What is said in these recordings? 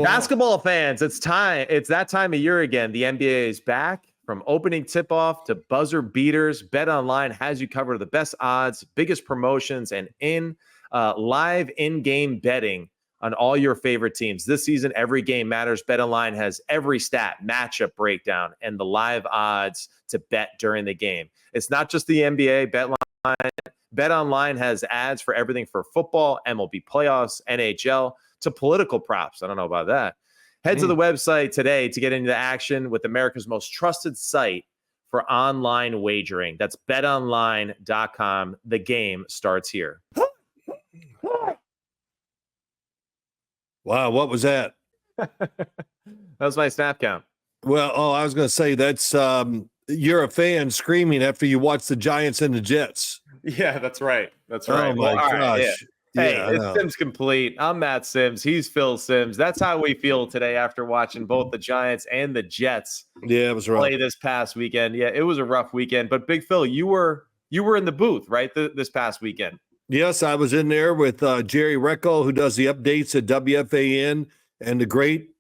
going on? Basketball fans, it's time. It's that time of year again. The NBA is back. From opening tip-off to buzzer beaters, BetOnline has you covered the best odds, biggest promotions, and live in-game betting on all your favorite teams. This season, every game matters. BetOnline has every stat, matchup breakdown, and the live odds to bet during the game. It's not just the NBA. BetOnline has ads for everything for football, MLB playoffs, NHL, to political props. I don't know about that. Head to the website today to get into the action with America's most trusted site for online wagering. That's betonline.com. The game starts here. Wow, what was that? That was my snap count. Well, I was going to say that's you're a fan screaming after you watch the Giants and the Jets. Yeah, that's right. That's right. Oh, my gosh. Right, yeah. Hey, Yeah, it's Sims Complete. I'm Matt Sims. He's Phil Sims. That's how we feel today after watching both the Giants and the Jets it was rough. play this past weekend. Yeah, it was a rough weekend. But Big Phil, you were in the booth, right, this past weekend? Yes, I was in there with Jerry Recco, who does the updates at WFAN, and the great,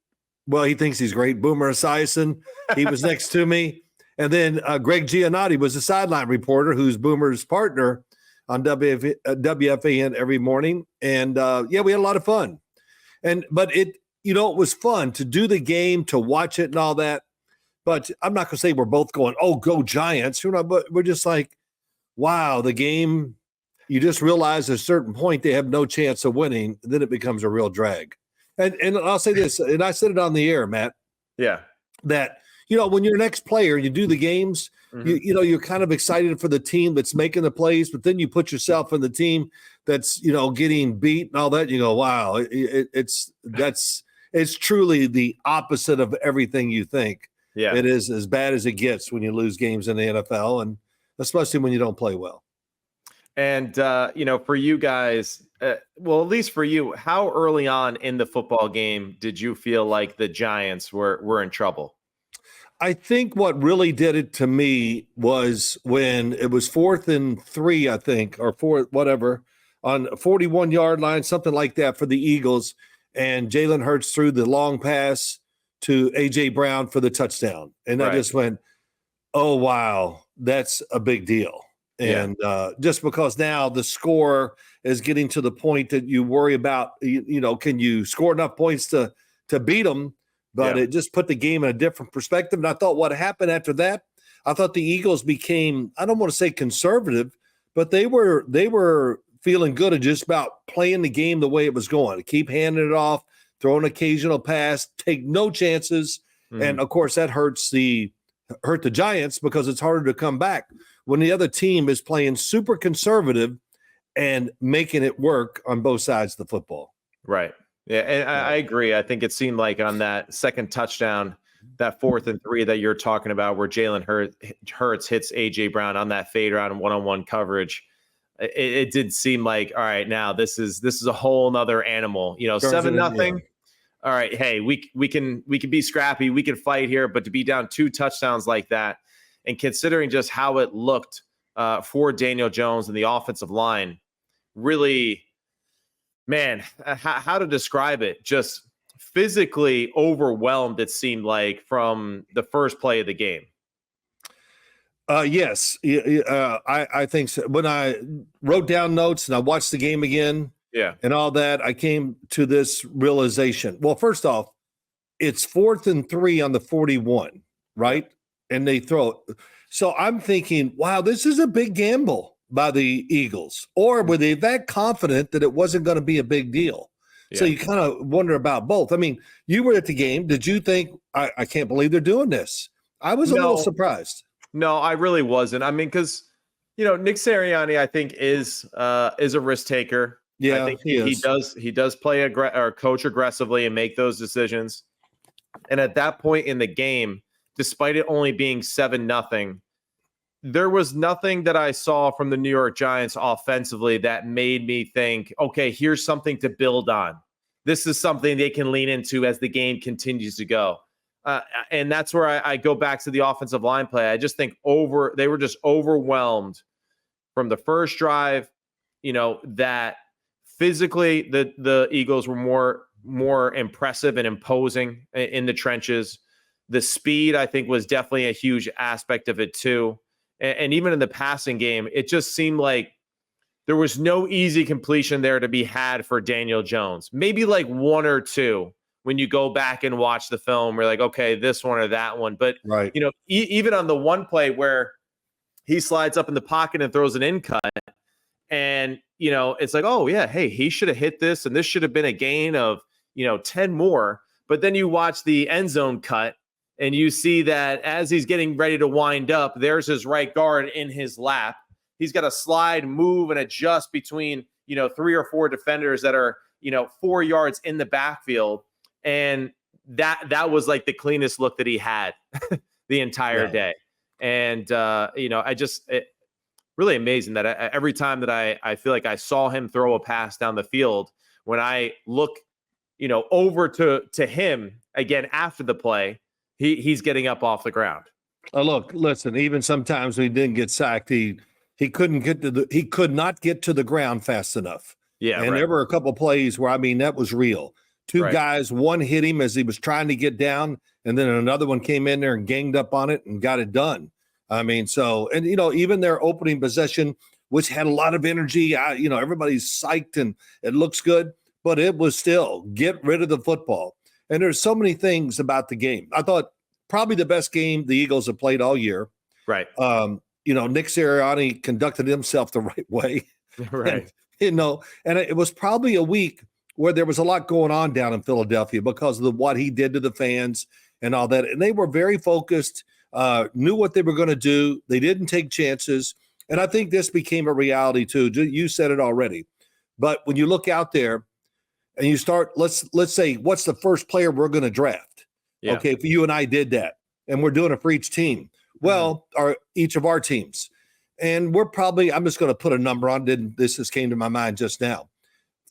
well, he thinks he's great, Boomer Esiason. He was next to me. And then Greg Giannotti was the sideline reporter, who's Boomer's partner on WFAN every morning. And we had a lot of fun. But it was fun to do the game, to watch it and all that. But I'm not going to say we're both going, oh, go Giants. But we're just like, wow, the game, you just realize at a certain point they have no chance of winning. Then it becomes a real drag. And I'll say this, and I said it on the air, Matt. Yeah. That, when you're an ex-player, you do the games, you're kind of excited for the team that's making the plays, but then you put yourself in the team that's, getting beat and all that. You go, wow, it's truly the opposite of everything you think. Yeah. It is as bad as it gets when you lose games in the NFL, and especially when you don't play well. And, for you guys, well, at least for you, how early on in the football game did you feel like the Giants were in trouble? I think what really did it to me was when it was 4th and 3, I think, or 4, whatever, on a 41-yard line, something like that for the Eagles, and Jalen Hurts threw the long pass to A.J. Brown for the touchdown. And I just went, oh, wow, that's a big deal. And just because now the score is getting to the point that you worry about, can you score enough points to beat them? But it just put the game in a different perspective. And I thought what happened after that, I thought the Eagles became, I don't want to say conservative, but they were feeling good at just about playing the game the way it was going. Keep handing it off, throw an occasional pass, take no chances. And, of course, that hurt the Giants because it's harder to come back when the other team is playing super conservative and making it work on both sides of the football. Right. Yeah, and I agree. I think it seemed like on that second touchdown, that 4th and 3 that you're talking about, where Jalen Hurts hits A.J. Brown on that fade route and one-on-one coverage, it did seem like, all right, now this is a whole nother animal. 7-0. All right, hey, we can be scrappy, we can fight here, but to be down 2 touchdowns like that, and considering just how it looked for Daniel Jones and the offensive line, really. Man, how to describe it? Just physically overwhelmed, it seemed like, from the first play of the game. Yes, I think so. When I wrote down notes and I watched the game again and all that, I came to this realization. Well, first off, it's 4th and 3 on the 41, right? And they throw it. So I'm thinking, wow, this is a big gamble by the Eagles, or were they that confident that it wasn't going to be a big deal? So you kind of wonder about both. I mean, you were at the game. Did you think, I can't believe they're doing this? I was a little surprised. No, I really wasn't. I mean, because, Nick Sirianni, I think, is a risk taker. Yeah, I think he does play or coach aggressively and make those decisions. And at that point in the game, despite it only being 7-0, there was nothing that I saw from the New York Giants offensively that made me think, okay, here's something to build on. This is something they can lean into as the game continues to go. And that's where I go back to the offensive line play. I just think they were just overwhelmed from the first drive, that physically the Eagles were more more impressive and imposing in the trenches. The speed, I think, was definitely a huge aspect of it too. And even in the passing game, it just seemed like there was no easy completion there to be had for Daniel Jones. Maybe like one or two when you go back and watch the film. We're like, okay, this one or that one. But, Right. Even on the one play where he slides up in the pocket and throws an in cut, and, it's like, oh, yeah, hey, he should have hit this, and this should have been a gain of, 10 more. But then you watch the end zone cut, and you see that as he's getting ready to wind up, there's his right guard in his lap. He's got to slide, move, and adjust between, 3 or 4 defenders that are, 4 yards in the backfield. And that was like the cleanest look that he had the entire day. And, really amazing that every time that I feel like I saw him throw a pass down the field, when I look, over to him again after the play, he's getting up off the ground. Look, listen, even sometimes when he didn't get sacked, he could not get to the ground fast enough. Yeah. And there were a couple plays where, that was real. Two guys, one hit him as he was trying to get down, and then another one came in there and ganged up on it and got it done. Even their opening possession, which had a lot of energy, everybody's psyched and it looks good, but it was still get rid of the football. And there's so many things about the game. I thought probably the best game the Eagles have played all year. Right. Nick Sirianni conducted himself the right way. Right. And it was probably a week where there was a lot going on down in Philadelphia because of what he did to the fans and all that. And they were very focused, knew what they were going to do. They didn't take chances. And I think this became a reality too. You said it already. But when you look out there and you start, let's say, what's the first player we're going to draft? Yeah. Okay, if you and I did that, and we're doing it for each team. Well, each of our teams. And we're probably, I'm just going to put a number on it. This just came to my mind just now.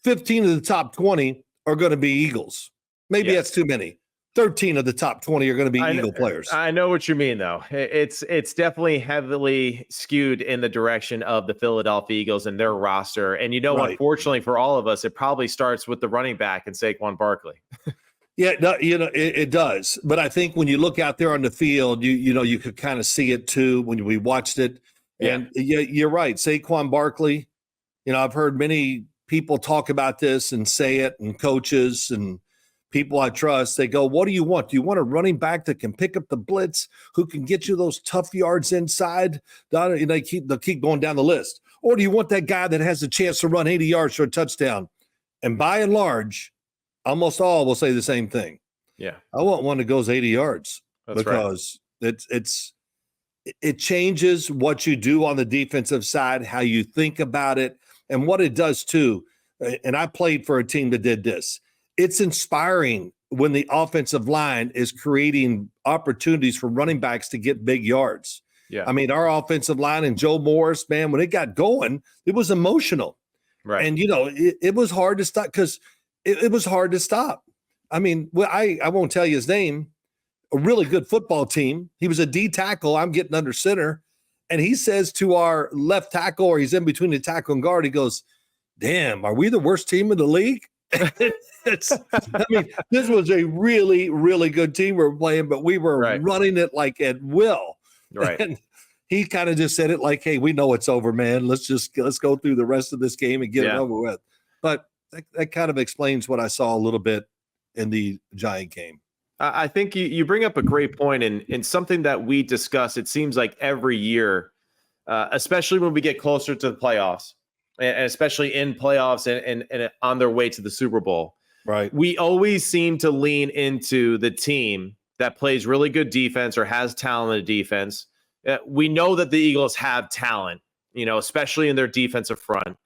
15 of the top 20 are going to be Eagles. Maybe that's too many. 13 of the top 20 are going to be Eagle players. I know what you mean, though. It's definitely heavily skewed in the direction of the Philadelphia Eagles and their roster. And, unfortunately for all of us, it probably starts with the running back and Saquon Barkley. Yeah, no, it does. But I think when you look out there on the field, you could kind of see it too when we watched it. And you're right. Saquon Barkley, I've heard many people talk about this and say it, and coaches and people I trust. They go, what do you want? Do you want a running back that can pick up the blitz, who can get you those tough yards inside? They'll keep going down the list. Or do you want that guy that has a chance to run 80 yards for a touchdown? And by and large, almost all will say the same thing. Yeah. I want one that goes 80 yards. That's because it changes what you do on the defensive side, how you think about it, and what it does too. And I played for a team that did this. It's inspiring when the offensive line is creating opportunities for running backs to get big yards. Yeah. Our offensive line and Joe Morris, man, when it got going, it was emotional. Right. And, it was hard to stop because it was hard to stop. I won't tell you his name. A really good football team. He was a D tackle. I'm getting under center. And he says to our left tackle, or he's in between the tackle and guard, he goes, damn, are we the worst team in the league? This was a really, really good team we were playing, but we were running it like at will. Right. And he kind of just said it like, hey, we know it's over, man. Let's go through the rest of this game and get it over with. But that kind of explains what I saw a little bit in the Giant game. I think you bring up a great point, and something that we discuss, it seems like every year, especially when we get closer to the playoffs, and especially in playoffs and on their way to the Super Bowl. Right. We always seem to lean into the team that plays really good defense or has talented defense. We know that the Eagles have talent, especially in their defensive front.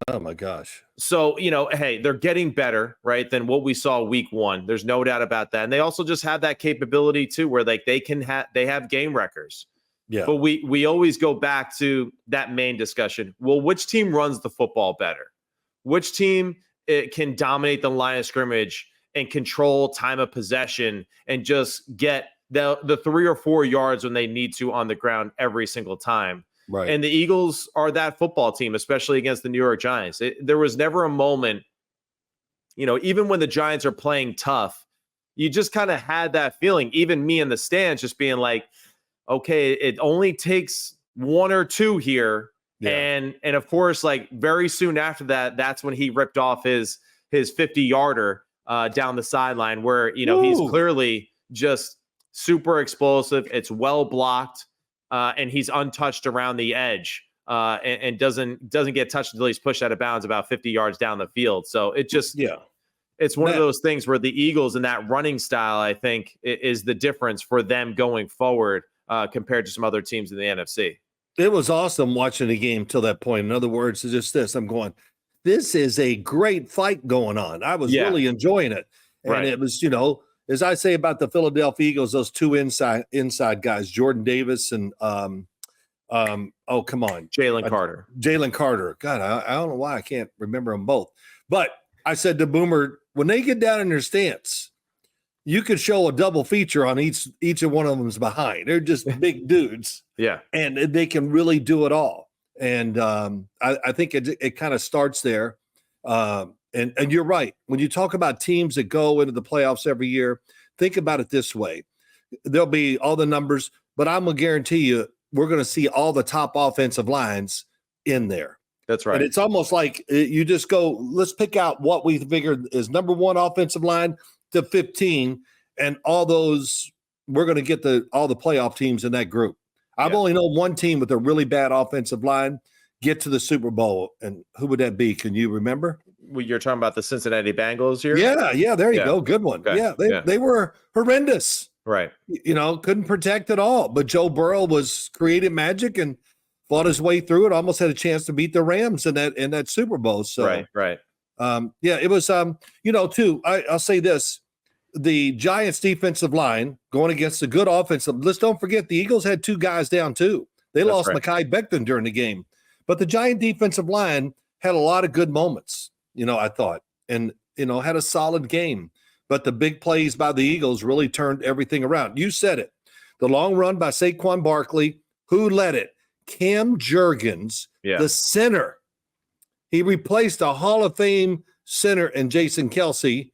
Oh my gosh. So, hey, they're getting better, right, than what we saw week one. There's no doubt about that. And they also just have that capability too, where they have game records. Yeah. But we always go back to that main discussion. Well, which team runs the football better? Which team can dominate the line of scrimmage and control time of possession and just get the 3 or 4 yards when they need to on the ground every single time? Right. And the Eagles are that football team, especially against the New York Giants. There was never a moment even when the Giants are playing tough, you just kind of had that feeling, even me in the stands just being like, okay, it only takes one or two here. Yeah. And of course, like very soon after that, that's when he ripped off his 50-yarder down the sideline where, he's clearly just super explosive. It's well blocked and he's untouched around the edge and doesn't get touched until he's pushed out of bounds about 50 yards down the field. So it just, it's one of those things where the Eagles and that running style, I think, is the difference for them going forward compared to some other teams in the NFC. It was awesome watching the game till that point. In other words, it's just this. I'm going, this is a great fight going on. I was really enjoying it. And it was, as I say about the Philadelphia Eagles, those two inside guys, Jordan Davis and come on. Jalen Carter. Jalen Carter. God, I don't know why I can't remember them both. But I said to Boomer, when they get down in their stance, you could show a double feature on each of one of them's behind. They're just big dudes. Yeah. And they can really do it all. And I think it kind of starts there. And you're right. When you talk about teams that go into the playoffs every year, think about it this way. There'll be all the numbers, but I'm going to guarantee you we're going to see all the top offensive lines in there. That's right. And it's almost like you just go, let's pick out what we figured is number one offensive line to 15, and all those, we're going to get all the playoff teams in that group. I've only known one team with a really bad offensive line get to the Super Bowl, and who would that be? Can you remember? Well, you're talking about the Cincinnati Bengals here? Yeah, there you go. Good one. Okay. They were horrendous. Right. Couldn't protect at all. But Joe Burrow was creative magic and fought his way through it, almost had a chance to beat the Rams in that Super Bowl. So right. It was too. I'll say this. The Giants defensive line going against a good offensive. Let's don't forget the Eagles had two guys down too. They lost Mekhi Becton during the game. But the Giant defensive line had a lot of good moments, I thought, and, had a solid game. But the big plays by the Eagles really turned everything around. You said it. The long run by Saquon Barkley, who led it? Cam Jurgens, the center. He replaced a Hall of Fame center in Jason Kelsey,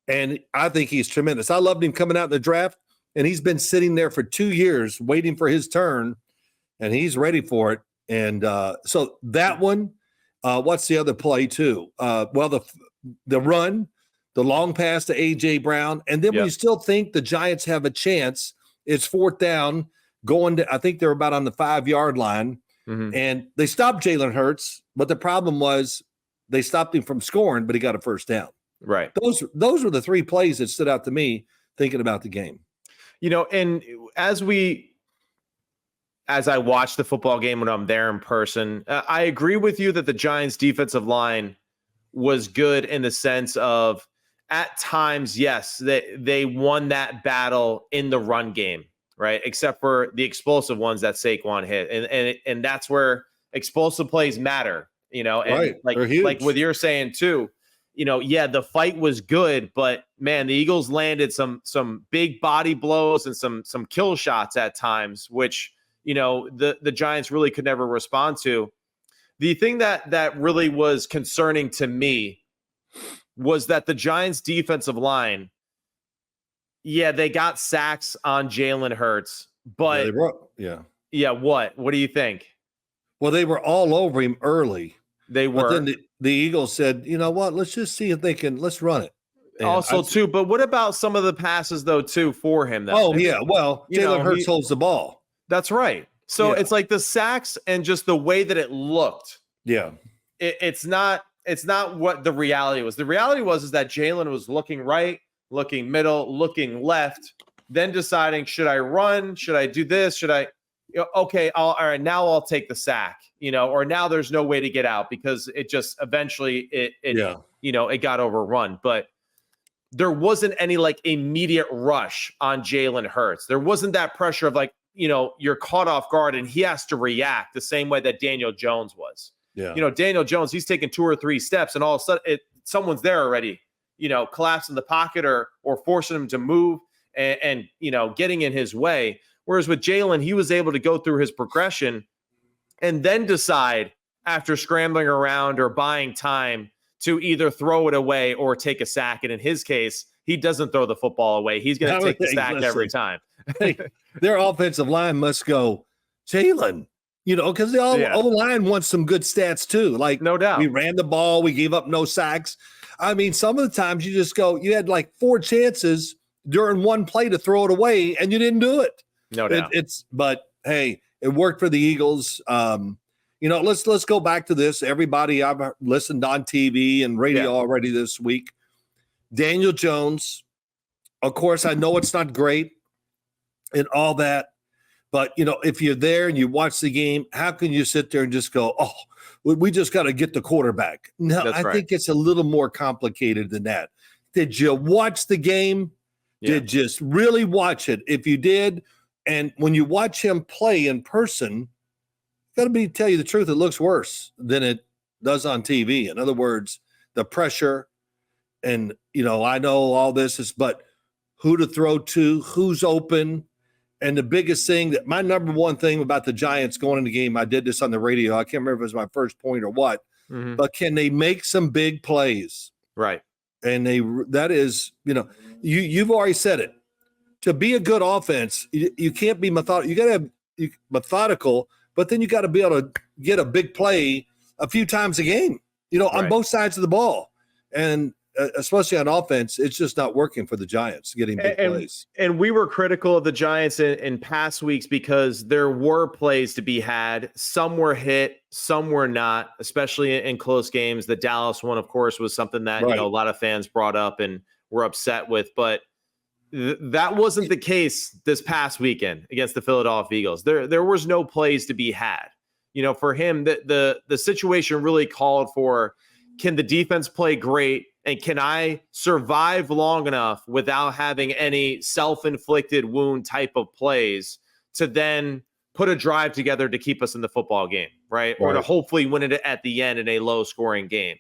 and I think he's tremendous. I loved him coming out in the draft, and he's been sitting there for 2 years waiting for his turn, and he's ready for it. And so that one, what's the other play too? The run, the long pass to A.J. Brown. And then when you still think the Giants have a chance, it's fourth down going to, I think they're about on the 5-yard line. Mm-hmm. And they stopped Jalen Hurts, but the problem was they stopped him from scoring, but he got a first down. Right. Those were the three plays that stood out to me thinking about the game. And as I watch the football game when I'm there in person, I agree with you that the Giants defensive line was good in the sense of at times, yes, they won that battle in the run game, right? Except for the explosive ones that Saquon hit. And that's where explosive plays matter, and like what you're saying too, the fight was good, but man, the Eagles landed some big body blows and some kill shots at times, which, the Giants really could never respond to. The thing that really was concerning to me was that the Giants defensive line, they got sacks on Jalen Hurts, but what do you think? Well, they were all over him early. They were. But then the Eagles said, you know what? Let's just see if let's run it. And but what about some of the passes though too for him? Well, Jalen Hurts holds the ball. That's right. So it's like the sacks and just the way that it looked. Yeah. It's not what the reality was. The reality was that Jalen was looking right, looking middle, looking left, then deciding, should I run? Should I do this? Should I? Okay, all right, now I'll take the sack, or now there's no way to get out because it just eventually it got overrun. But there wasn't any like immediate rush on Jalen Hurts. There wasn't that pressure of like, you're caught off guard and he has to react the same way that Daniel Jones was. Yeah. Daniel Jones, he's taking 2 or 3 steps and all of a sudden someone's there already, collapsing the pocket or forcing him to move and getting in his way. Whereas with Jalen, he was able to go through his progression and then decide after scrambling around or buying time to either throw it away or take a sack. And in his case, he doesn't throw the football away. He's going to take the sack every time. Hey, their offensive line must go, Jalen, because the O-line wants some good stats too. Like, no doubt. We ran the ball. We gave up no sacks. I mean, some of the times you just go, you had like 4 chances during one play to throw it away, and you didn't do it. No doubt. But hey, it worked for the Eagles. Let's go back to this. Everybody I've listened on TV and radio already this week. Daniel Jones, of course, I know it's not great and all that, but if you're there and you watch the game, how can you sit there and just go, oh, we just got to get the quarterback? No, I think it's a little more complicated than that. Did you watch the game? Yeah. Did you just really watch it? If you did, and when you watch him play in person, tell you the truth, it looks worse than it does on TV. In other words, the pressure, and I know all this is, but who to throw to, who's open. And the biggest thing that my number one thing about the Giants going in the game, I did this on the radio. I can't remember if it was my first point or what, but can they make some big plays? Right. And that is, you've already said it. To be a good offense, you can't be methodical. You got to have methodical, but then you got to be able to get a big play a few times a game, on both sides of the ball. And especially on offense, it's just not working for the Giants getting big plays. And we were critical of the Giants in past weeks because there were plays to be had. Some were hit, some were not, especially in close games. The Dallas one, of course, was something that a lot of fans brought up and were upset with. But that wasn't the case this past weekend against the Philadelphia Eagles. There was no plays to be had. For him, the situation really called for, can the defense play great? And can I survive long enough without having any self-inflicted wound type of plays to then put a drive together to keep us in the football game, right? Or to hopefully win it at the end in a low-scoring game.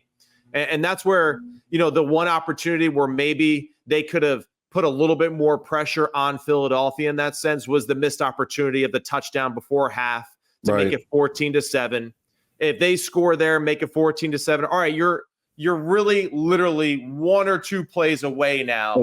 And that's where, the one opportunity where maybe they could have put a little bit more pressure on Philadelphia in that sense was the missed opportunity of the touchdown before half to make it 14-7. If they score there, make it 14-7. All right, you're really literally 1 or 2 plays away now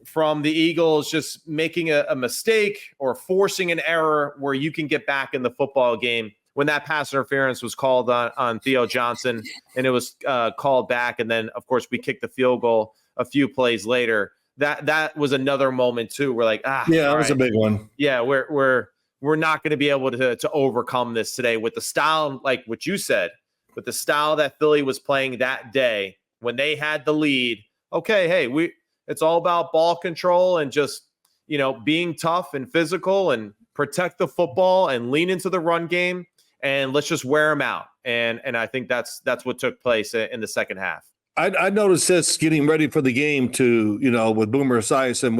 from the Eagles just making a mistake or forcing an error where you can get back in the football game. When that pass interference was called on Theo Johnson and it was called back, and then, of course, we kicked the field goal a few plays later, that was another moment, too. We're like, that was a big one. Yeah, we're not going to be able to overcome this today with the style, like what you said, with the style that Philly was playing that day when they had the lead. Okay, hey, it's all about ball control and just, being tough and physical and protect the football and lean into the run game, and let's just wear them out. And I think that's what took place in the second half. I noticed this getting ready for the game too, with Boomer Esiason.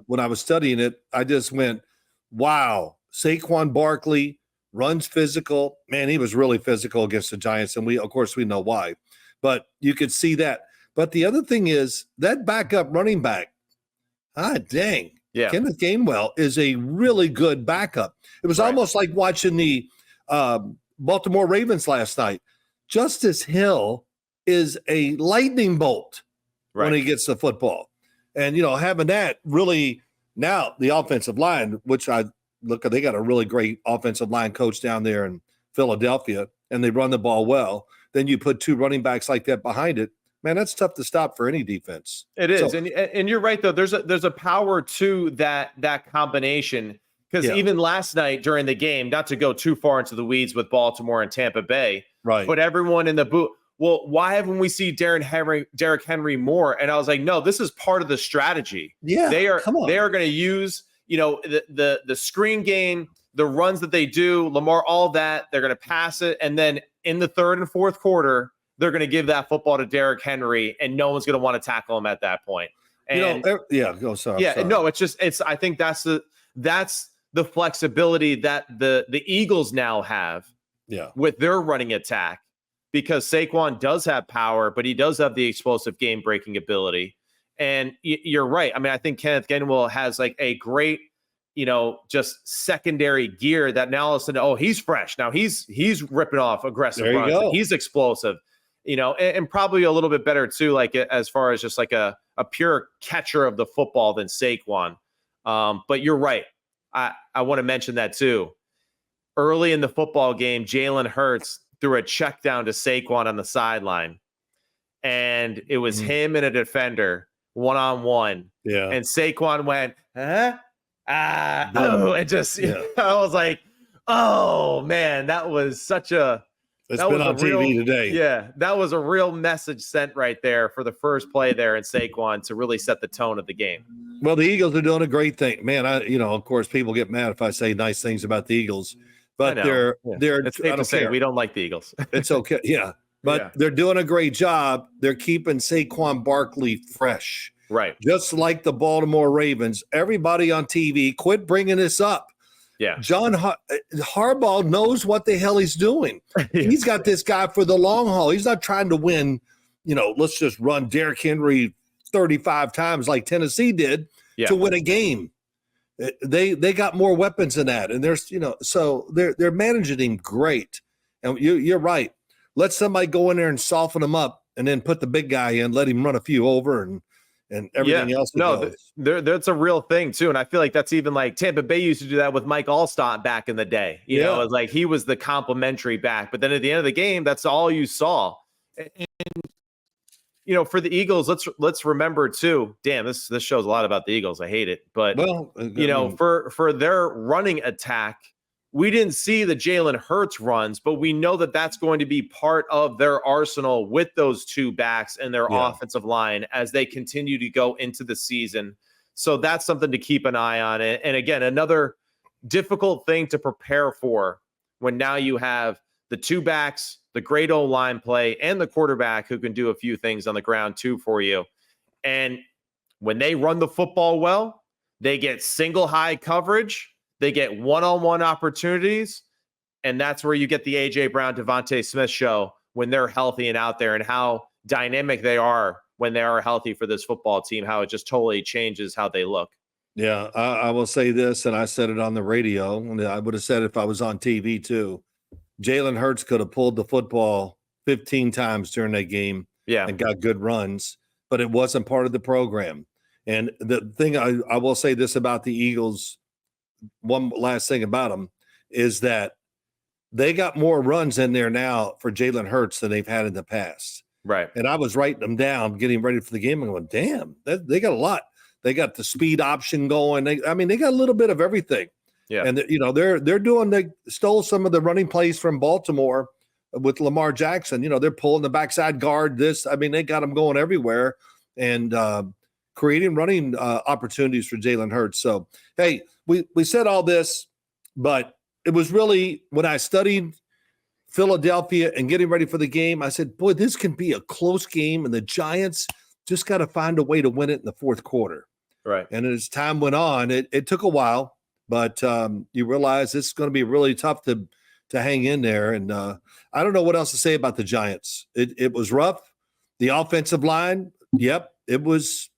When I was studying it, I just went, wow, Saquon Barkley runs physical. Man, he was really physical against the Giants, and we know why. But you could see that. But the other thing is that backup running back, Kenneth Gainwell is a really good backup. It was almost like watching the Baltimore Ravens last night. Justice Hill is a lightning bolt when he gets the football. And, having that really now the offensive line, which they got a really great offensive line coach down there in Philadelphia, and they run the ball well. Then you put 2 running backs like that behind it. Man, that's tough to stop for any defense. It is. And you're right, though. There's a power to that combination, because even last night during the game, not to go too far into the weeds with Baltimore and Tampa Bay, but everyone in the booth, well, why haven't we seen Derrick Henry more? And I was like, no, this is part of the strategy. Yeah, they are going to use the screen game, the runs that they do, Lamar, all that. They're going to pass it, and then in the third and fourth quarter, they're going to give that football to Derrick Henry, and no one's going to want to tackle him at that point. And sorry. No, it's. I think that's the flexibility that the Eagles now have. With their running attack. Because Saquon does have power, but he does have the explosive game-breaking ability. And you're right. I mean, I think Kenneth Gainwell has like a great, just secondary gear that now all of a sudden, he's fresh. Now he's ripping off aggressive runs. He's explosive. and probably a little bit better too, like as far as just like a pure catcher of the football than Saquon. But you're right. I want to mention that too. Early in the football game, Jalen Hurts threw a check down to Saquon on the sideline, and it was him and a defender one-on-one. Yeah. And Saquon went, huh? And just, I was like, oh man, that was such a, it's been on TV today. Yeah, that was a real message sent right there for the first play there in Saquon to really set the tone of the game. Well, the Eagles are doing a great thing, man. Of course, people get mad if I say nice things about the Eagles, but they're it's safe to say we don't like the Eagles. It's okay, yeah, but they're doing a great job. They're keeping Saquon Barkley fresh, right? Just like the Baltimore Ravens. Everybody on TV, quit bringing this up. Yeah, John Harbaugh knows what the hell he's doing. He's got this guy for the long haul. He's not trying to win, let's just run Derrick Henry 35 times like Tennessee did to win a game. They got more weapons than that. And there's, so they're managing him great. And you're right. Let somebody go in there and soften him up and then put the big guy in, let him run a few over and everything else. No, that's a real thing too. And I feel like that's even like Tampa Bay used to do that with Mike Allstott back in the day. You know, it's like he was the complimentary back, but then at the end of the game, that's all you saw. And for the Eagles, let's remember too. Damn, this shows a lot about the Eagles. I hate it, but for their running attack, we didn't see the Jalen Hurts runs, but we know that that's going to be part of their arsenal with those two backs and their offensive line as they continue to go into the season. So that's something to keep an eye on. And again, another difficult thing to prepare for when now you have the two backs, the great O-line play, and the quarterback who can do a few things on the ground too for you. And when they run the football well, they get single high coverage. They get one-on-one opportunities, and that's where you get the A.J. Brown, Devontae Smith show when they're healthy and out there, and how dynamic they are when they are healthy for this football team, how it just totally changes how they look. Yeah, I will say this, and I said it on the radio, and I would have said it if I was on TV too. Jalen Hurts could have pulled the football 15 times during that game and got good runs, but it wasn't part of the program. And the thing I will say this about the Eagles, one last thing about them is that they got more runs in there now for Jalen Hurts than they've had in the past. Right. And I was writing them down, getting ready for the game, and going, damn, they got a lot. They got the speed option going. They got a little bit of everything. Yeah. And they stole some of the running plays from Baltimore with Lamar Jackson. They're pulling the backside guard. They got them going everywhere and creating running opportunities for Jalen Hurts. So, hey, we said all this, but it was really when I studied Philadelphia and getting ready for the game, I said, boy, this can be a close game, and the Giants just got to find a way to win it in the fourth quarter. Right. And as time went on, it took a while, but you realize this is going to be really tough to hang in there. And I don't know what else to say about the Giants. It was rough. The offensive line, it was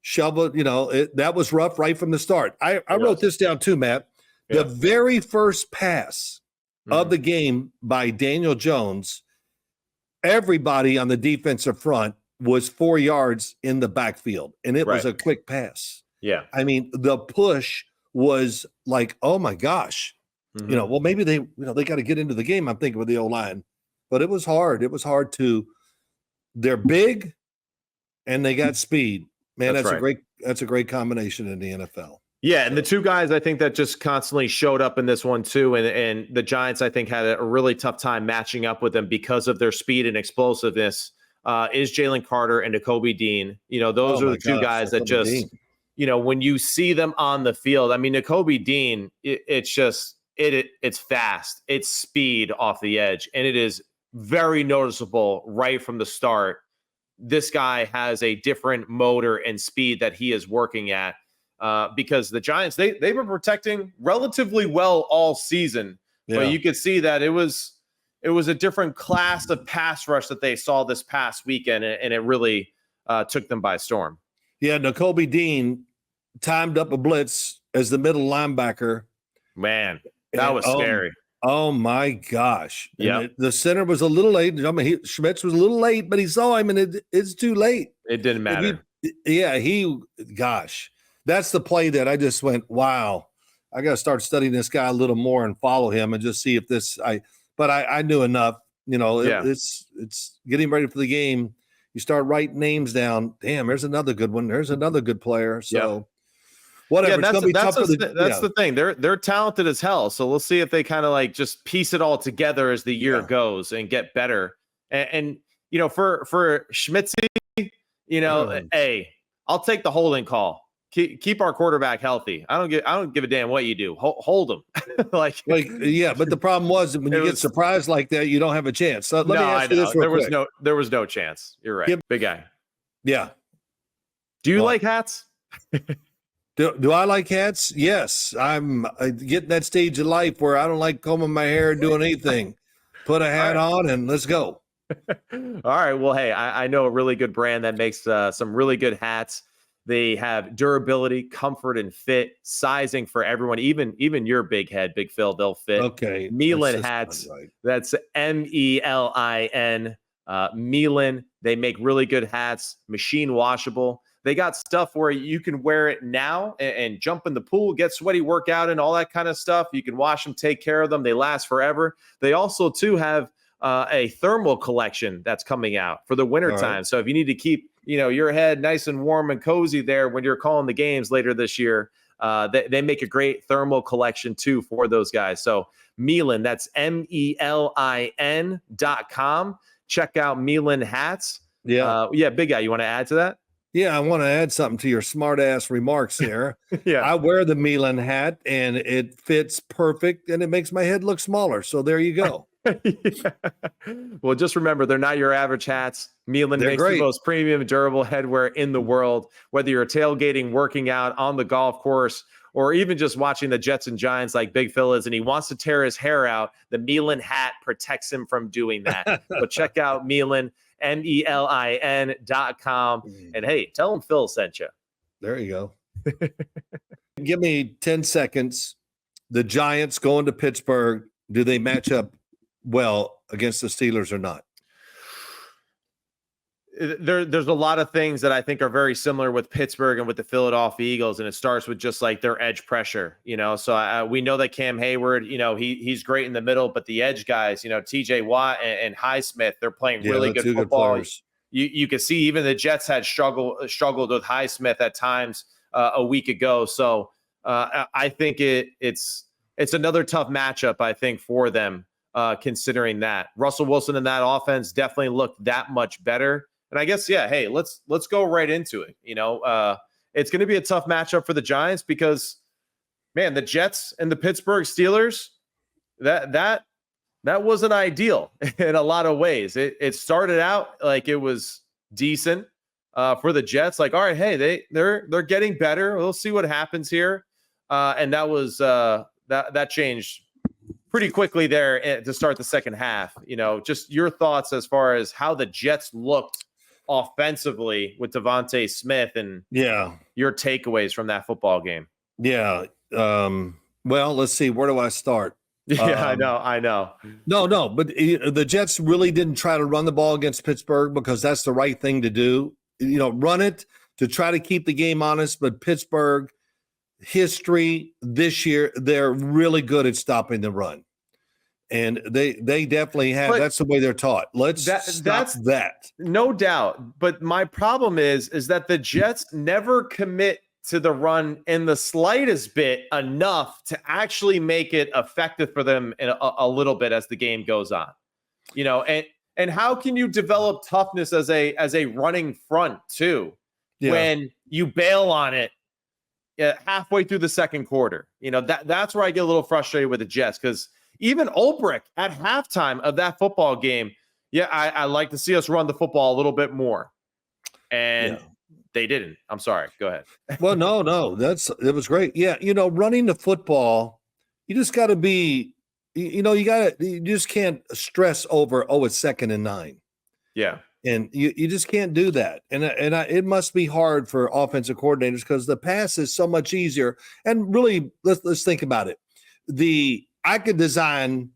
shoveled. That was rough right from the start. I wrote this down too, Matt. The very first pass of the game by Daniel Jones, everybody on the defensive front was 4 yards in the backfield, and it was a quick pass. Yeah. The push was like, oh my gosh, well, maybe they got to get into the game. I'm thinking with the O-line, but it was hard. It was hard they're big and they got speed, man. That's a great combination in the NFL. Yeah, and the two guys I think that just constantly showed up in this one too, and the Giants I think had a really tough time matching up with them because of their speed and explosiveness. Is Jalen Carter and Nakobe Dean. Those are the two guys that just, when you see them on the field, Nakobe Dean, it's fast, it's speed off the edge, and it is very noticeable right from the start. This guy has a different motor and speed that he is working at. Because the Giants, they were protecting relatively well all season, but you could see that it was a different class of pass rush that they saw this past weekend, and it really took them by storm. Yeah, Nakobe Dean timed up a blitz as the middle linebacker. Man, that was scary. Oh my gosh. And Yep. the center was a little late. I mean, Schmitz was a little late, but he saw him and it's too late. It didn't matter. Gosh, that's the play that I just went, wow, I got to start studying this guy a little more and follow him and just see if but I knew enough, it's getting ready for the game. You start writing names down. Damn, there's another good one. There's another good player. So whatever. Yeah, it's gonna be tough for that's the thing. They're talented as hell. So we'll see if they kind of like just piece it all together as the year goes and get better. And for Schmitzy, hey, I'll take the holding call. Keep our quarterback healthy. I don't give a damn what you do. Hold him. But the problem was when you get surprised like that, you don't have a chance. So let me ask you this real quick. There was no chance. You're right. Big guy. Yeah. Do you like hats? Do I like hats? Yes. I'm getting that stage of life where I don't like combing my hair or doing anything. Put a hat on and let's go. All right. Well, hey, I know a really good brand that makes some really good hats. They have durability, comfort, and fit, sizing for everyone, even your big head, Big Phil, they'll fit. Okay. Melin hats. Right. That's MELIN. Melin. They make really good hats, machine washable. They got stuff where you can wear it now and jump in the pool, get sweaty, work out, and all that kind of stuff. You can wash them, take care of them. They last forever. They also, too, have a thermal collection that's coming out for the wintertime. Right. So if you need to keep your head nice and warm and cozy there when you're calling the games later this year, they make a great thermal collection, too, for those guys. So Melin, that's MELIN.com. Check out Melin hats. Yeah. Big guy, you want to add to that? Yeah, I want to add something to your smart ass remarks here. I wear the Melin hat and it fits perfect and it makes my head look smaller. So there you go. Well, just remember, they're not your average hats. Melin makes the most premium, durable headwear in the world. Whether you're tailgating, working out on the golf course, or even just watching the Jets and Giants like Big Phil is, and he wants to tear his hair out, the Melin hat protects him from doing that. So check out Melin. MELIN.com. And hey, tell him Phil sent you. There you go. Give me 10 seconds. The Giants going to Pittsburgh. Do they match up well against the Steelers or not? There's a lot of things that I think are very similar with Pittsburgh and with the Philadelphia Eagles, and it starts with just like their edge pressure, So we know that Cam Hayward, he's great in the middle, but the edge guys, TJ Watt and Highsmith, they're playing really good football. You can see even the Jets had struggled with Highsmith at times a week ago. So I think it's another tough matchup, I think, for them, considering that Russell Wilson in that offense definitely looked that much better. And I guess, hey, let's go right into it. It's going to be a tough matchup for the Giants because, man, the Jets and the Pittsburgh Steelers, that wasn't ideal in a lot of ways. It started out like it was decent for the Jets. Like, all right, hey, they're getting better. We'll see what happens here. And that was that changed pretty quickly there to start the second half. Just your thoughts as far as how the Jets looked offensively with Devontae Smith and your takeaways from that football game. Well, let's see. Where do I start? I know. No, but the Jets really didn't try to run the ball against Pittsburgh because that's the right thing to do. Run it to try to keep the game honest. But Pittsburgh history this year, they're really good at stopping the run. And they definitely have. That's the way they're taught. Let's stop that. No doubt. But my problem is that the Jets never commit to the run in the slightest bit enough to actually make it effective for them in a little bit as the game goes on. And how can you develop toughness as a running front too when you bail on it halfway through the second quarter? That's where I get a little frustrated with the Jets because even Ulbrich at halftime of that football game, I like to see us run the football a little bit more. And they didn't. I'm sorry. Go ahead. Well, no, it was great. Yeah. Running the football, you just got to be, you just can't stress over, it's 2nd and 9. Yeah. And you just can't do that. And it must be hard for offensive coordinators because the pass is so much easier. And really, let's think about it. The I could design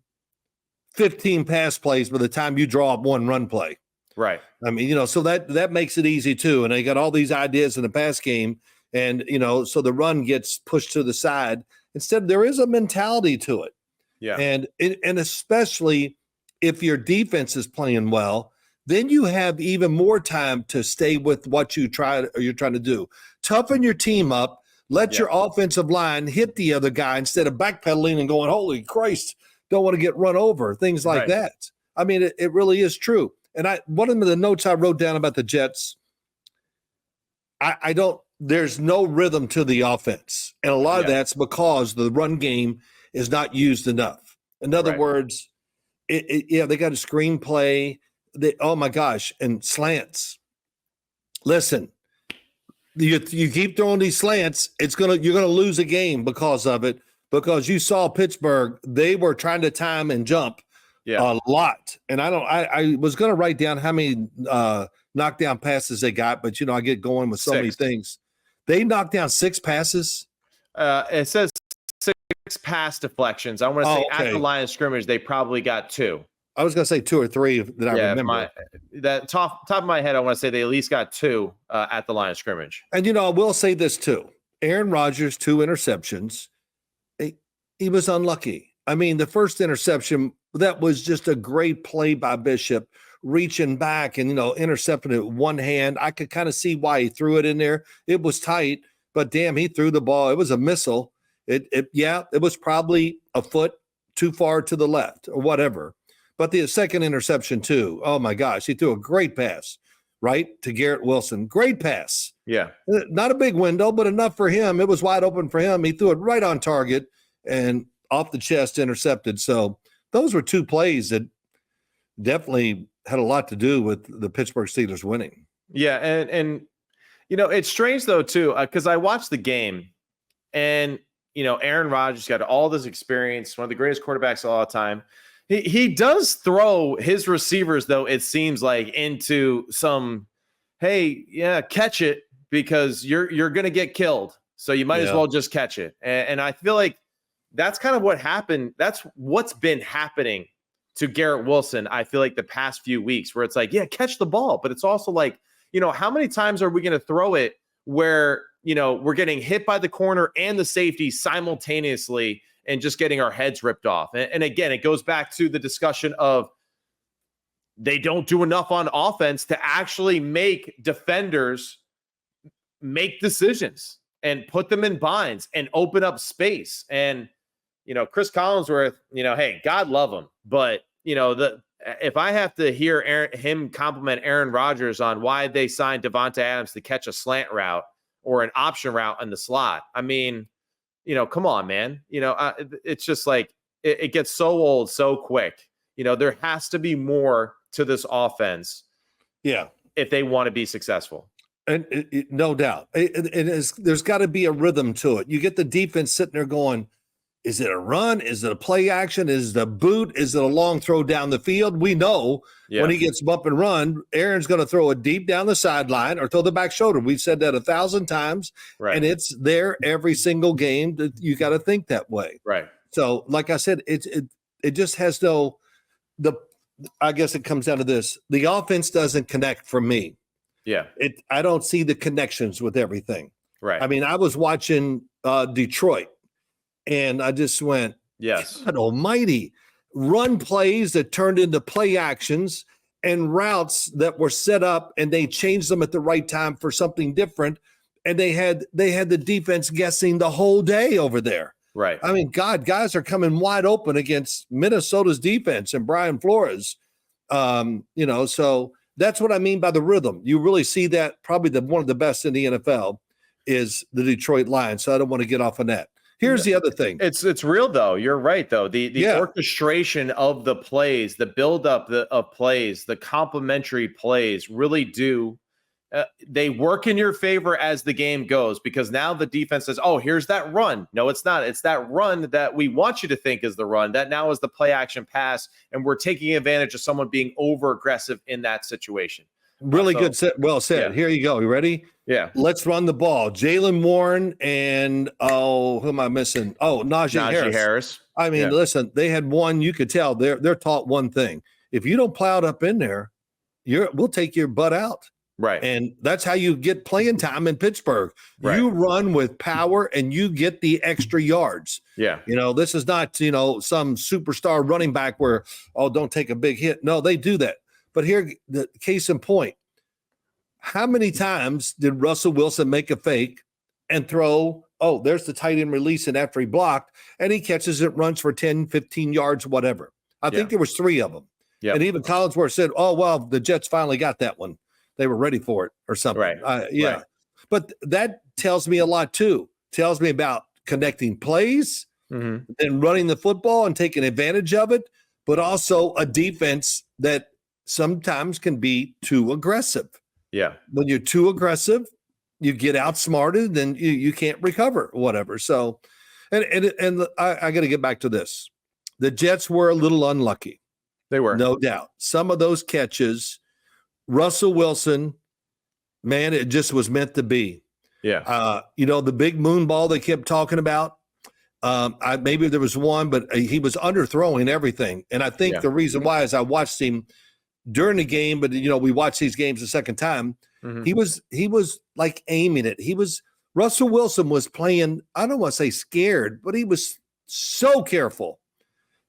15 pass plays by the time you draw up one run play. Right. I mean, so that makes it easy too. And they got all these ideas in the pass game, and so the run gets pushed to the side. Instead, there is a mentality to it. Yeah. And especially if your defense is playing well, then you have even more time to stay with what you're trying to do. Toughen your team up, let your offensive line hit the other guy instead of backpedaling and going, holy Christ, don't want to get run over, things like that. I mean, it really is true. And one of the notes I wrote down about the Jets, there's no rhythm to the offense. And a lot of that's because the run game is not used enough. In other words, they got a screenplay. Oh my gosh, and slants. Listen, you keep throwing these slants, you're gonna lose a game because of it. Because you saw Pittsburgh, they were trying to time and jump a lot. And I was gonna write down how many knockdown passes they got, but I get going with so many things. They knocked down 6 passes. It says 6 pass deflections. I want to say at the line of scrimmage, they probably got 2. I was going to say 2 or 3 that I remember. That top of my head, I want to say they at least got 2 at the line of scrimmage. And, I will say this too. Aaron Rodgers, 2 interceptions. He was unlucky. I mean, the first interception, that was just a great play by Bishop, reaching back and, intercepting it with one hand. I could kind of see why he threw it in there. It was tight, but damn, he threw the ball. It was a missile. It was probably a foot too far to the left or whatever. But the second interception too, oh my gosh, he threw a great pass, right, to Garrett Wilson. Great pass. Yeah. Not a big window, but enough for him. It was wide open for him. He threw it right on target and off the chest, intercepted. So those were 2 plays that definitely had a lot to do with the Pittsburgh Steelers winning. Yeah, and it's strange though too, because I watched the game, and Aaron Rodgers got all this experience, one of the greatest quarterbacks of all time. He does throw his receivers, though, it seems like, into some, hey, catch it because you're going to get killed. So you might as well just catch it. And I feel like that's kind of what happened. That's what's been happening to Garrett Wilson, I feel like, the past few weeks, where it's like, catch the ball. But it's also like, how many times are we going to throw it where, we're getting hit by the corner and the safety simultaneously and just getting our heads ripped off? And again, it goes back to the discussion of they don't do enough on offense to actually make defenders make decisions and put them in binds and open up space. And, Chris Collinsworth, hey, God love him. But, if I have to hear him compliment Aaron Rodgers on why they signed Devonta Adams to catch a slant route or an option route in the slot, I mean, come on, man. It's just like it gets so old so quick. There has to be more to this offense. Yeah. If they want to be successful. And no doubt. There's got to be a rhythm to it. You get the defense sitting there going, is it a run? Is it a play action? Is it a boot? Is it a long throw down the field? We know when he gets bump and run, Aaron's going to throw it deep down the sideline or throw the back shoulder. We've said that 1,000 times, and it's there every single game. That you got to think that way. Right. So, like I said, it just has I guess it comes down to this. The offense doesn't connect for me. Yeah. I don't see the connections with everything. Right. I mean, I was watching Detroit, and I just went, yes, God almighty, run plays that turned into play actions and routes that were set up, and they changed them at the right time for something different. And they had the defense guessing the whole day over there. Right. I mean, God, guys are coming wide open against Minnesota's defense and Brian Flores. So that's what I mean by the rhythm. You really see that. Probably one of the best in the NFL is the Detroit Lions. So I don't want to get off on that. Here's the other thing. It's real though. You're right though. The orchestration of the plays, the buildup of plays, the complementary plays really do. They work in your favor as the game goes, because now the defense says, oh, here's that run. No, it's not. It's that run that we want you to think is the run. That now is the play action pass. And we're taking advantage of someone being over aggressive in that situation. Really So, good. Well said. yeah. Here you go. You ready? Yeah. Let's run the ball. Jalen Warren and who am I missing? Oh, Najee Harris. I mean, Yeah. listen, they had one. You could tell they're taught one thing. If you don't plow it up in there, we'll take your butt out. Right. And that's how you get playing time in Pittsburgh. Right. You run with power and you get the extra yards. Yeah. This is not, some superstar running back where, don't take a big hit. No, they do that. But here, the case in point, how many times did Russell Wilson make a fake and throw, there's the tight end release, and after he blocked, and he catches it, runs for 10, 15 yards, whatever. I think there was 3 of them. Yep. And even Collinsworth said, the Jets finally got that one. They were ready for it or something. Right. Right. But that tells me a lot too. Tells me about connecting plays and running the football and taking advantage of it, but also a defense that sometimes can be too aggressive. Yeah. When you're too aggressive, you get outsmarted, then you can't recover or whatever. So, and I got to get back to this. The Jets were a little unlucky. They were. No doubt. Some of those catches, Russell Wilson, man, it just was meant to be. Yeah. The big moon ball they kept talking about, maybe there was one, but he was underthrowing everything. And I think the reason why is I watched him during the game, but we watched these games a second time. He was like aiming it. Russell Wilson was playing, I don't want to say scared, but he was so careful.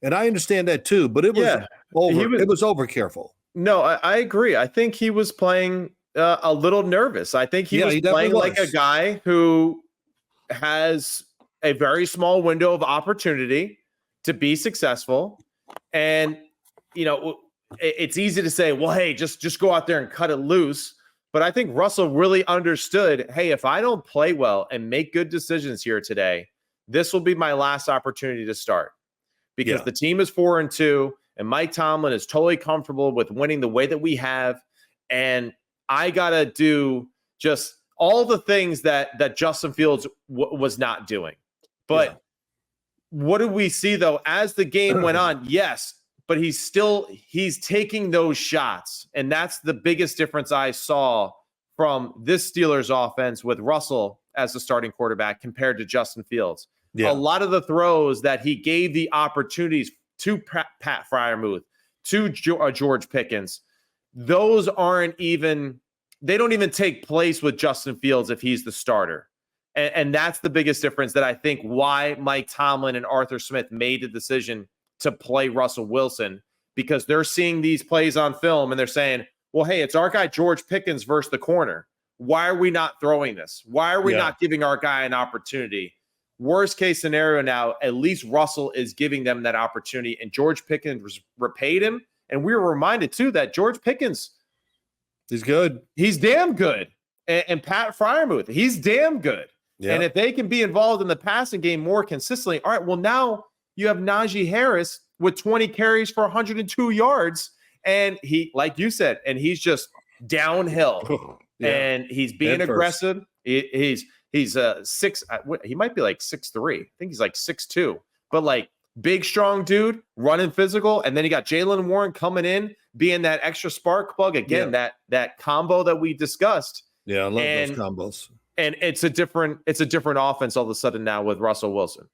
And I understand that too, but it was it was over careful. No, I agree. I think he was playing a little nervous. I think he was playing like a guy who has a very small window of opportunity to be successful. And, it's easy to say, well, hey, just go out there and cut it loose. But I think Russell really understood, hey, if I don't play well and make good decisions here today, this will be my last opportunity to start. Because the team is 4-2, and Mike Tomlin is totally comfortable with winning the way that we have. And I got to do just all the things that Justin Fields was not doing. But what did we see, though, as the game went on? Yes, but he's taking those shots. And that's the biggest difference I saw from this Steelers offense with Russell as the starting quarterback compared to Justin Fields. Yeah. A lot of the throws that he gave the opportunities to Pat Freiermuth, to George Pickens, those don't even take place with Justin Fields if he's the starter. And that's the biggest difference that I think why Mike Tomlin and Arthur Smith made the decision to play Russell Wilson, because they're seeing these plays on film and they're saying, well, hey, it's our guy George Pickens versus the corner. Why are we not throwing this? Why are we not giving our guy an opportunity? Worst case scenario now, at least Russell is giving them that opportunity, and George Pickens repaid him. And we were reminded, too, that George Pickens, he's good. He's damn good. And Pat Freiermuth, he's damn good. Yeah. And if they can be involved in the passing game more consistently, all right, well, now you have Najee Harris with 20 carries for 102 yards. And he, like you said, and he's just downhill. And he's being aggressive. He's 6. He might be like 6'3". I think he's like 6'2". But like big, strong dude, running physical. And then you got Jalen Warren coming in, being that extra spark plug. Again, that combo that we discussed. Yeah, I love those combos. And it's a different offense all of a sudden now with Russell Wilson.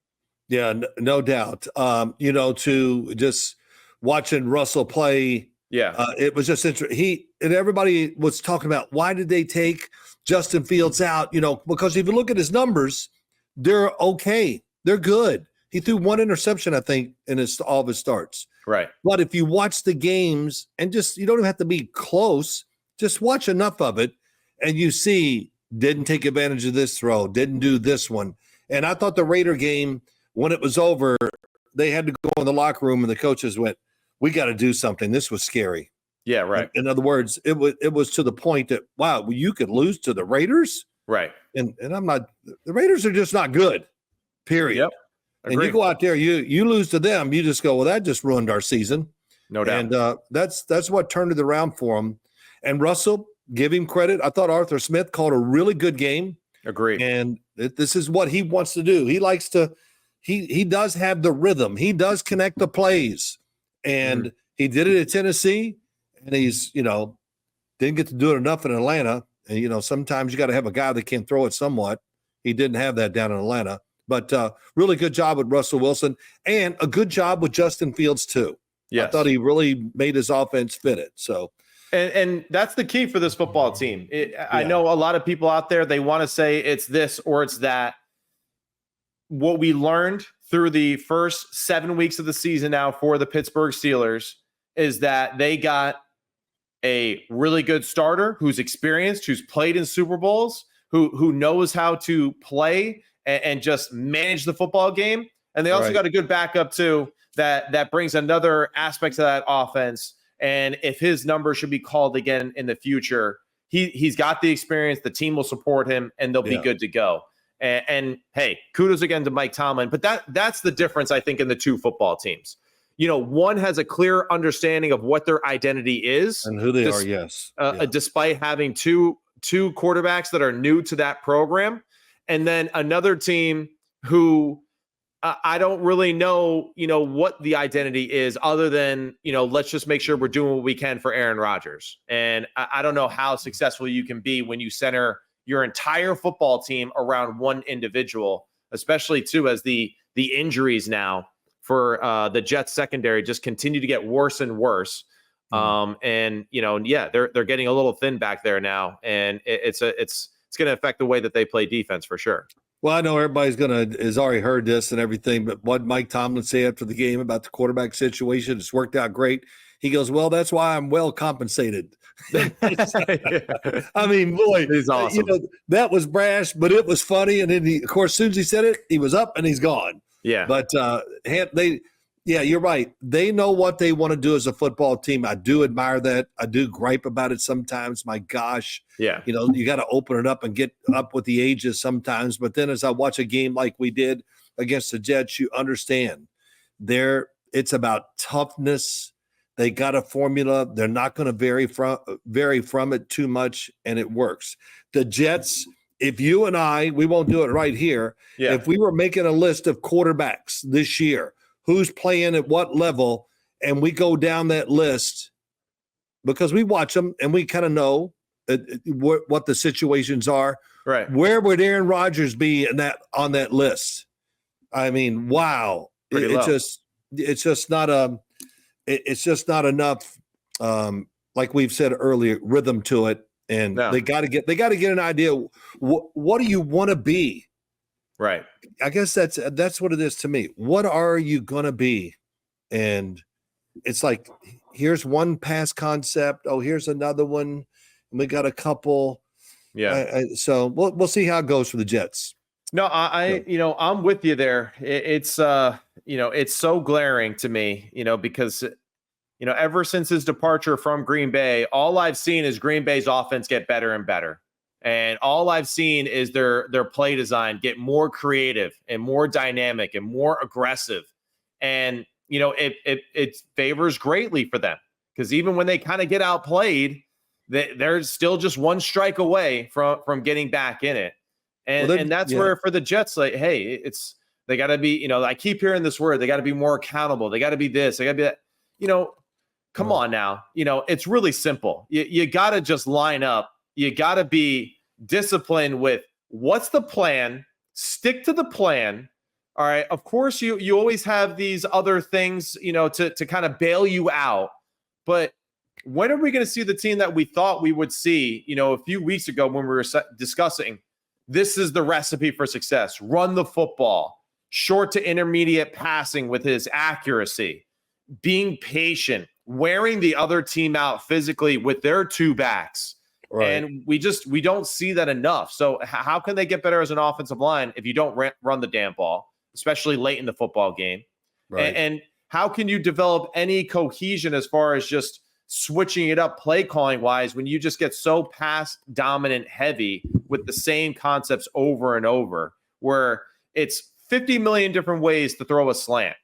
Yeah, no doubt. To just watching Russell play. Yeah, it was just interesting. And everybody was talking about why did they take Justin Fields out? Because if you look at his numbers, they're okay. They're good. He threw one interception, I think, in all of his starts. Right. But if you watch the games and you don't even have to be close, just watch enough of it, and you see didn't take advantage of this throw, didn't do this one. And I thought the Raider game, when it was over, they had to go in the locker room and the coaches went, we got to do something. This was scary. Yeah, right. In other words, it was to the point that, wow, you could lose to the Raiders? Right. And I'm not – the Raiders are just not good, period. Yep. And you go out there, you lose to them, you just go, well, that just ruined our season. No doubt. And that's what turned it around for him. And Russell, give him credit. I thought Arthur Smith called a really good game. Agreed. And this is what he wants to do. He likes to he does have the rhythm. He does connect the plays. And he did it at Tennessee. And he's, Didn't get to do it enough in Atlanta. And, sometimes you got to have a guy that can throw it somewhat. He didn't have that down in Atlanta. But really good job with Russell Wilson and a good job with Justin Fields, too. Yes. I thought he really made his offense fit it. So, and that's the key for this football team. I know a lot of people out there, they want to say it's this or it's that. What we learned through the first 7 weeks of the season now for the Pittsburgh Steelers is that they got a really good starter who's experienced, who's played in Super Bowls, who knows how to play and just manage the football game. And they also got a good backup too that brings another aspect to that offense. And if his number should be called again in the future, he's got the experience, the team will support him, and they'll be good to go. And hey, kudos again to Mike Tomlin. But that's the difference, I think, in the two football teams. One has a clear understanding of what their identity is and who they are. Yes. Despite having two quarterbacks that are new to that program. And then another team who I don't really know, what the identity is other than, let's just make sure we're doing what we can for Aaron Rodgers. And I don't know how successful you can be when you center your entire football team around one individual, especially too, as the injuries now for the Jets secondary just continue to get worse and worse. And they're getting a little thin back there now, and it's going to affect the way that they play defense for sure. Well, I know everybody's has already heard this and everything, but what Mike Tomlin said after the game about the quarterback situation, it's worked out great. He goes, well, that's why I'm well compensated. I mean, boy, he's awesome. That was brash, but it was funny. And then of course, as soon as he said it, he was up and he's gone. Yeah. But you're right. They know what they want to do as a football team. I do admire that. I do gripe about it sometimes. My gosh. Yeah. You got to open it up and get up with the ages sometimes. But then as I watch a game like we did against the Jets, you understand it's about toughness. They got a formula. They're not going to vary from it too much, and it works. The Jets, if you and we won't do it right here. Yeah. If we were making a list of quarterbacks this year, who's playing at what level, and we go down that list because we watch them and we kind of know what the situations are. Right. Where would Aaron Rodgers be on that list? I mean, wow. It's just not enough. Like we've said earlier, rhythm to it. And they got to get an idea. What do you want to be? Right. I guess that's what it is to me. What are you going to be? And it's like, here's one pass concept. Oh, here's another one. And we got a couple. Yeah. So we'll see how it goes for the Jets. No, I'm with you there. It's so glaring to me, because, ever since his departure from Green Bay, all I've seen is Green Bay's offense get better and better. And all I've seen is their play design get more creative and more dynamic and more aggressive. And, it favors greatly for them because even when they kind of get outplayed, they're still just one strike away from getting back in it. And that's where for the Jets, like, hey, they got to be, I keep hearing this word, they got to be more accountable. They got to be this, they got to be that, come on now. It's really simple. You got to just line up. You got to be disciplined with what's the plan, stick to the plan. All right. Of course, you always have these other things, to kind of bail you out. But when are we going to see the team that we thought we would see, a few weeks ago when we were discussing this is the recipe for success? Run the football, short to intermediate passing with his accuracy, being patient, wearing the other team out physically with their two backs. Right. And we don't see that enough. So how can they get better as an offensive line if you don't run the damn ball, especially late in the football game? Right. And how can you develop any cohesion as far as just switching it up play calling wise when you just get so pass dominant heavy with the same concepts over and over, where it's 50 million different ways to throw a slant?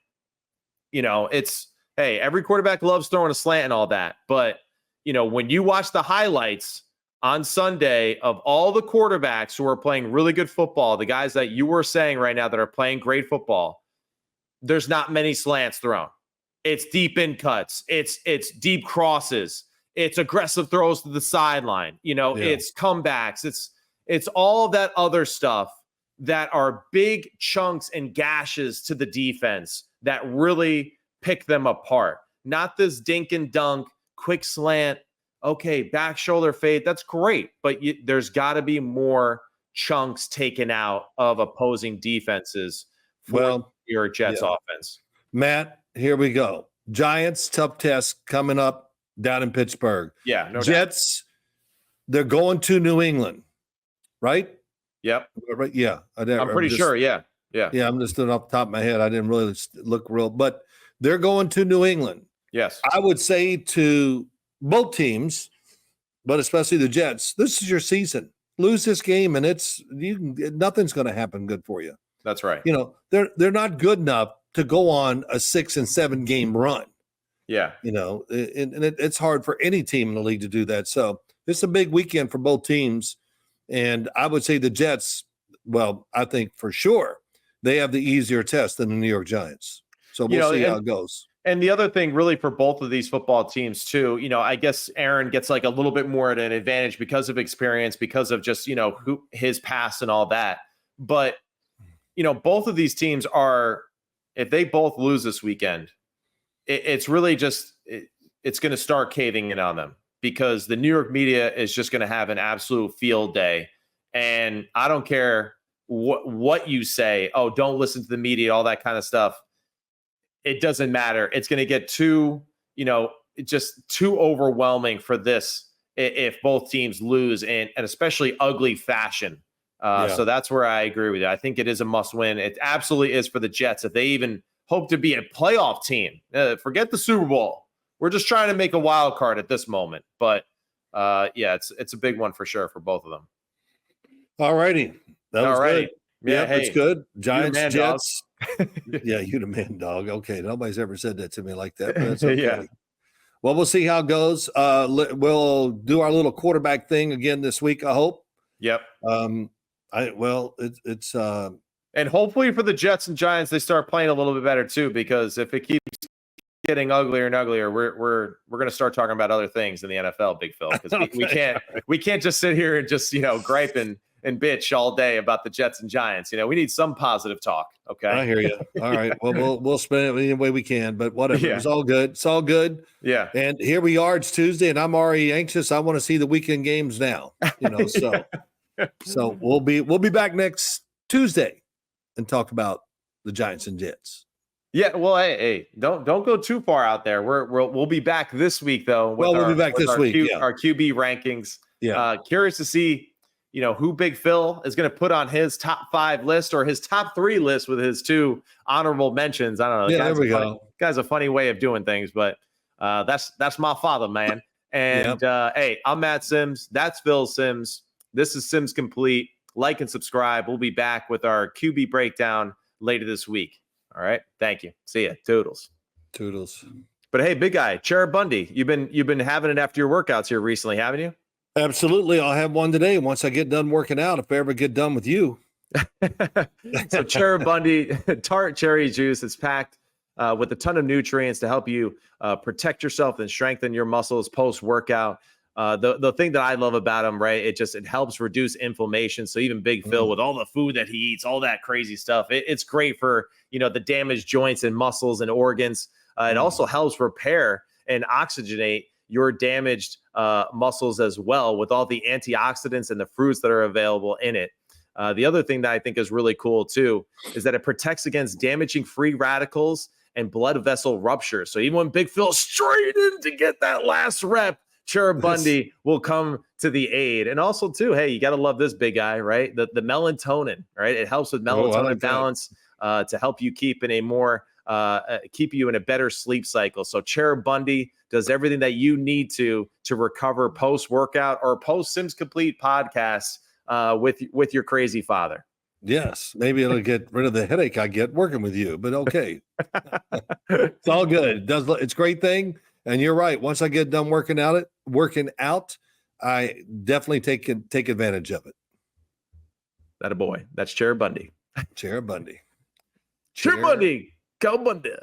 Hey, every quarterback loves throwing a slant and all that. But, when you watch the highlights on Sunday of all the quarterbacks who are playing really good football, the guys that you were saying right now that are playing great football, there's not many slants thrown. It's deep in cuts. It's deep crosses. It's aggressive throws to the sideline. Yeah. It's comebacks. It's all that other stuff that are big chunks and gashes to the defense that really pick them apart. Not this dink and dunk, quick slant, okay, back shoulder fade. That's great, but there's got to be more chunks taken out of opposing defenses for your Jets offense. Matt, here we go. Giants, tough test coming up down in Pittsburgh. Yeah, no Jets, they're going to New England, right? Yep. Right. Yeah. I'm pretty sure. Yeah. Yeah. I'm just doing off the top of my head. I didn't really look real, but they're going to New England. Yes. I would say to both teams, but especially the Jets, this is your season. Lose this game, and nothing's going to happen good for you. That's right. They're not good enough to go on a 6 and 7 game run. Yeah. And it's hard for any team in the league to do that. So it's a big weekend for both teams. And I would say the Jets, well, I think for sure they have the easier test than the New York Giants. So we'll see how it goes. And the other thing really for both of these football teams too, I guess Aaron gets like a little bit more at an advantage because of experience, because of just, his past and all that. But, both of these teams if they both lose this weekend, it's really just, it's going to start caving in on them, because the New York media is just going to have an absolute field day. And I don't care what you say. Oh, don't listen to the media, all that kind of stuff. It doesn't matter. It's going to get too overwhelming for this if both teams lose in an especially ugly fashion. So that's where I agree with you. I think it is a must win. It absolutely is for the Jets. If they even hope to be a playoff team, forget the Super Bowl. We're just trying to make a wild card at this moment. But it's a big one for sure for both of them. All righty. That was good. Yeah, it's good. Giants, man, Jets. Yeah, you the man, dog. Okay. Nobody's ever said that to me like that. But that's okay. Yeah. Well, we'll see how it goes. We'll do our little quarterback thing again this week, I hope. Yep. It's and hopefully for the Jets and Giants, they start playing a little bit better too, because if it keeps getting uglier and uglier, we're going to start talking about other things in the NFL, Big Phil, because we can't just sit here and just gripe and bitch all day about the Jets and Giants. We need some positive talk. Okay, I hear you. All right, well we'll spend it any way we can, but whatever. Yeah. It's all good. It's all good. Yeah. And here we are. It's Tuesday, and I'm already anxious. I want to see the weekend games now. So we'll be back next Tuesday and talk about the Giants and Jets. Yeah, well, hey, don't go too far out there. We'll be back this week though. We'll be back this week. Our QB rankings. Yeah. Curious to see, who Big Phil is going to put on his top 5 list or his top 3 list with his 2 honorable mentions. I don't know. Yeah, there we go. Guy's a funny way of doing things, but that's my father, man. And hey, I'm Matt Sims. That's Phil Sims. This is Sims Complete. Like and subscribe. We'll be back with our QB breakdown later this week. All right. Thank you. See ya. Toodles. But hey, big guy, Chair Bundy, you've been having it after your workouts here recently, haven't you? Absolutely. I'll have one today once I get done working out, if I ever get done with you. So Chair Bundy tart cherry juice is packed with a ton of nutrients to help you protect yourself and strengthen your muscles post-workout. The thing that I love about him, right, it helps reduce inflammation. So even Big Phil, with all the food that he eats, all that crazy stuff, it's great for, the damaged joints and muscles and organs. It also helps repair and oxygenate your damaged muscles as well, with all the antioxidants and the fruits that are available in it. The other thing that I think is really cool too is that it protects against damaging free radicals and blood vessel rupture. So even when Big Phil's straight in to get that last rep, Chair Bundy will come to the aid. And also too, hey, you got to love this big guy, right? The melatonin, right? It helps with melatonin balance to help you keep in a more keep you in a better sleep cycle. So Chair Bundy does everything that you need to recover post-workout or post-Sims Complete podcast with your crazy father. Yes, maybe it'll get rid of the headache I get working with you, but okay. It's all good. It's a great thing. And you're right. Once I get done working out, I definitely take advantage of it. That a boy. That's Chair Bundy. Chair Bundy. Chair Bundy. Go Bundy.